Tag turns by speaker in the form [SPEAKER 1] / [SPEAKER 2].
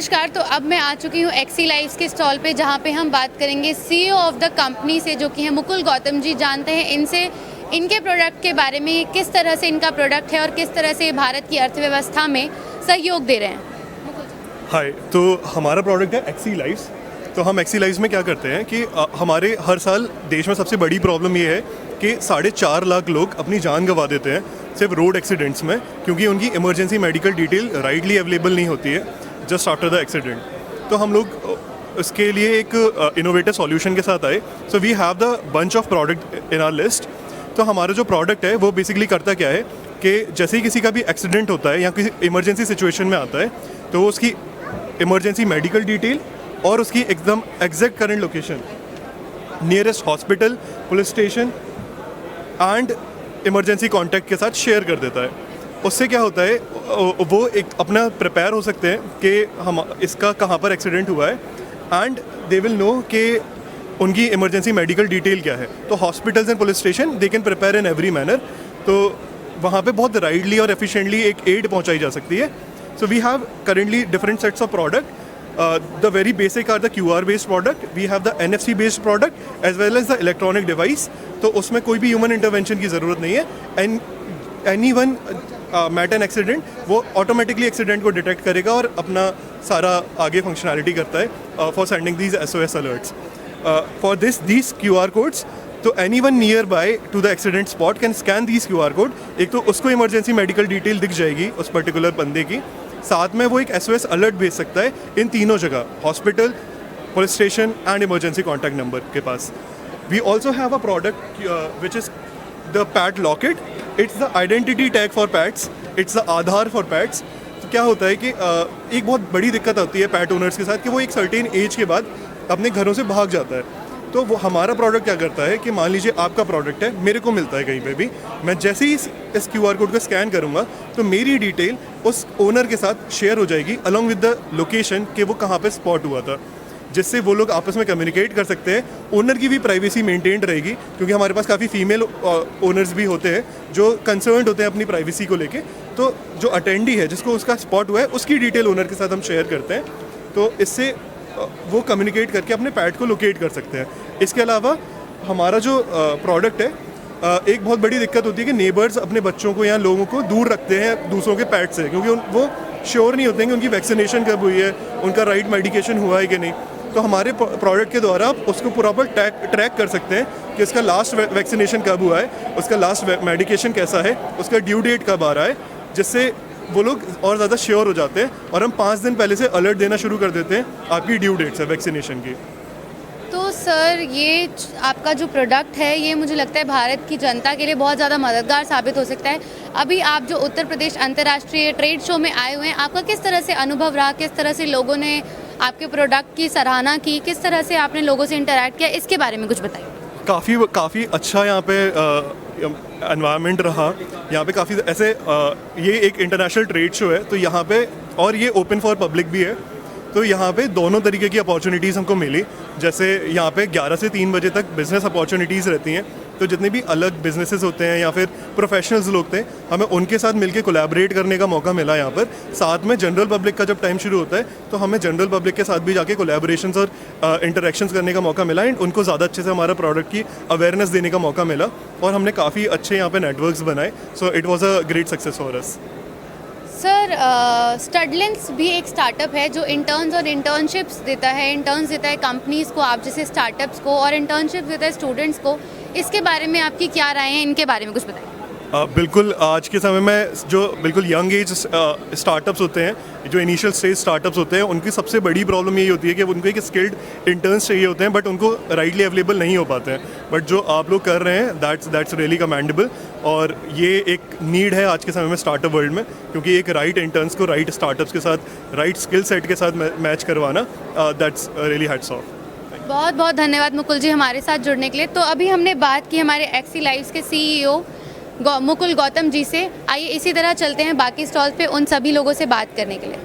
[SPEAKER 1] नमस्कार। तो अब मैं आ चुकी हूँ एक्सी लाइव्स के स्टॉल पे, जहाँ पे हम बात करेंगे सीईओ ऑफ द कंपनी से, जो कि है मुकुल गौतम जी। जानते हैं इनसे इनके प्रोडक्ट के बारे में, किस तरह से इनका प्रोडक्ट है और किस तरह से भारत की अर्थव्यवस्था में सहयोग दे रहे हैं।
[SPEAKER 2] हाय, तो हमारा प्रोडक्ट है एक्सी लाइव्स। तो हम एक्सी लाइव्स में क्या करते हैं कि हमारे हर साल देश में सबसे बड़ी प्रॉब्लम ये है कि 4.5 लाख लोग अपनी जान गंवा देते हैं सिर्फ रोड एक्सीडेंट्स में, क्योंकि उनकी emergency medical detail rightly available नहीं होती है जस्ट आफ्टर द एक्सीडेंट। तो हम लोग उसके लिए एक इनोवेटिव सॉल्यूशन के साथ आए। So we have the bunch of product in our list. तो हमारा जो प्रोडक्ट है वो बेसिकली करता क्या है कि जैसे ही किसी का भी एक्सीडेंट होता है या किसी इमरजेंसी सिचुएशन में आता है, तो वो उसकी इमरजेंसी मेडिकल डिटेल और उसकी एकदम exact current location, nearest hospital, police station and emergency contact के साथ शेयर कर देता है। उससे क्या होता है, वो एक अपना प्रिपेयर हो सकते हैं कि हम इसका कहाँ पर एक्सीडेंट हुआ है एंड दे विल नो कि उनकी इमरजेंसी मेडिकल डिटेल क्या है। तो hospitals and police station they can prepare in every manner. तो वहाँ पे बहुत राइडली और एफिशिएंटली एक एड पहुँचाई जा सकती है। So we have currently different sets of product. The very basic are the QR based product. We have the NFC based product as well as the electronic device. तो उसमें कोई भी ह्यूमन इंटरवेंशन की ज़रूरत नहीं है. And anyone met an accident, वो automatically accident को डिटेक्ट करेगा और अपना सारा आगे फंक्शनैलिटी करता है for sending these SOS alerts. For these QR codes, तो anyone nearby to the accident spot can scan these QR code. एक तो उसको इमरजेंसी मेडिकल डिटेल दिख जाएगी उस पर्टिकुलर बंदे की, साथ में वो एक SOS अलर्ट भेज सकता है इन तीनों जगह, hospital, police station and emergency contact number के पास. We also have a product which is the pet locket. It's the identity tag for pets, it's the Aadhaar for pets. तो क्या होता है कि एक बहुत बड़ी दिक्कत होती है पैट ओनर्स के साथ कि वो एक सर्टेन एज के बाद अपने घरों से भाग जाता है. तो वो हमारा प्रोडक्ट क्या करता है कि मान लीजिए आपका प्रोडक्ट है, मेरे को मिलता है कहीं पे भी, मैं जैसे ही इस QR कोड को स्कैन करूँगा तो मेरी डिटेल उस ओनर के साथ शेयर हो जाएगी अलॉन्ग विद द लोकेशन कि वो कहाँ पे स्पॉट हुआ था, जिससे वो लोग आपस में कम्युनिकेट कर सकते हैं. ओनर की भी प्राइवेसी मेंटेन्ड रहेगी, क्योंकि हमारे पास काफ़ी फीमेल ओनर्स भी होते हैं जो कंसर्न्ड होते हैं अपनी प्राइवेसी को लेके. तो जो अटेंडी है जिसको उसका स्पॉट हुआ है, उसकी डिटेल ओनर के साथ हम शेयर करते हैं. तो इससे वो कम्युनिकेट करके अपने पैट को लोकेट कर सकते हैं. इसके अलावा हमारा जो प्रोडक्ट है, एक बहुत बड़ी दिक्कत होती है कि नेबर्स अपने बच्चों को या लोगों को दूर रखते हैं दूसरों के पैट से, क्योंकि वो श्योर नहीं होते हैं कि उनकी वैक्सीनेशन कब हुई है, उनका राइट मेडिकेशन हुआ है कि नहीं. तो हमारे प्रोडक्ट के द्वारा आप उसको प्रॉपर ट्रैक कर सकते हैं कि उसका लास्ट वैक्सीनेशन कब हुआ है, उसका लास्ट मेडिकेशन कैसा है, उसका ड्यू डेट कब आ रहा है, जिससे वो लोग और ज़्यादा श्योर हो जाते हैं. और हम 5 दिन पहले से अलर्ट देना शुरू कर देते हैं आपकी ड्यू डेट्स है वैक्सीनेशन की.
[SPEAKER 1] तो सर, ये आपका जो प्रोडक्ट है, ये मुझे लगता है भारत की जनता के लिए बहुत ज़्यादा मददगार साबित हो सकता है. अभी आप जो उत्तर प्रदेश अंतर्राष्ट्रीय ट्रेड शो में आए हुए हैं, आपका किस तरह से अनुभव रहा, किस तरह से लोगों ने आपके प्रोडक्ट की सराहना की, किस तरह से आपने लोगों से इंटरैक्ट किया, इसके बारे में कुछ बताइए.
[SPEAKER 2] काफ़ी अच्छा यहाँ पे एनवायरनमेंट रहा. यहाँ पे काफ़ी ऐसे ये एक इंटरनेशनल ट्रेड शो है, तो यहाँ पे, और ये ओपन फॉर पब्लिक भी है, तो यहाँ पे दोनों तरीके की अपॉर्चुनिटीज़ हमको मिली. जैसे यहाँ पे 11 से 3 बजे तक बिज़नेस अपॉर्चुनिटीज़ रहती हैं, तो जितने भी अलग बिजनेसेस होते हैं या फिर प्रोफेशनल्स लोग थे, हमें उनके साथ मिलके कोलैबोरेट करने का मौका मिला यहाँ पर. साथ में जनरल पब्लिक का जब टाइम शुरू होता है, तो हमें जनरल पब्लिक के साथ भी जाके कोलैबोरेशंस और इंटरेक्शंस करने का मौका मिला, एंड उनको ज़्यादा अच्छे से हमारा प्रोडक्ट की अवेयरनेस देने का मौका मिला, और हमने काफ़ी अच्छे यहाँ पे नेटवर्क्स बनाए. So it was a great success for us.
[SPEAKER 1] Sir, Studlinks भी एक स्टार्टअप है जो इंटर्न्स और इंटर्नशिप्स देता है. इंटर्न्स देता है कंपनीज़ को, आप जैसे स्टार्टअप्स को, और इंटर्नशिप्स देता है स्टूडेंट्स को. इसके बारे में आपकी क्या राय है, इनके बारे में कुछ बताइए.
[SPEAKER 2] बिल्कुल, आज के समय में जो बिल्कुल यंग एज स्टार्टअप्स होते हैं, जो इनिशियल स्टेज स्टार्टअप्स होते हैं, उनकी सबसे बड़ी प्रॉब्लम यही होती है कि उनको एक स्किल्ड इंटर्न्स चाहिए होते हैं, बट उनको राइटली अवेलेबल नहीं हो पाते हैं. बट जो आप लोग कर रहे हैं, दैट्स रियली कमेंडेबल. और ये एक नीड है आज के समय में स्टार्टअप वर्ल्ड में, क्योंकि एक राइट इंटर्न्स को राइट स्टार्टअप्स के साथ, राइट स्किल सेट के साथ मैच करवाना, दैट्स रियली हैट्स ऑफ.
[SPEAKER 1] बहुत बहुत धन्यवाद मुकुल जी हमारे साथ जुड़ने के लिए. तो अभी हमने बात की हमारे एक्सी लाइव्स के CEO मुकुल गौतम जी से. आइए इसी तरह चलते हैं बाकी स्टॉल्स पे उन सभी लोगों से बात करने के लिए.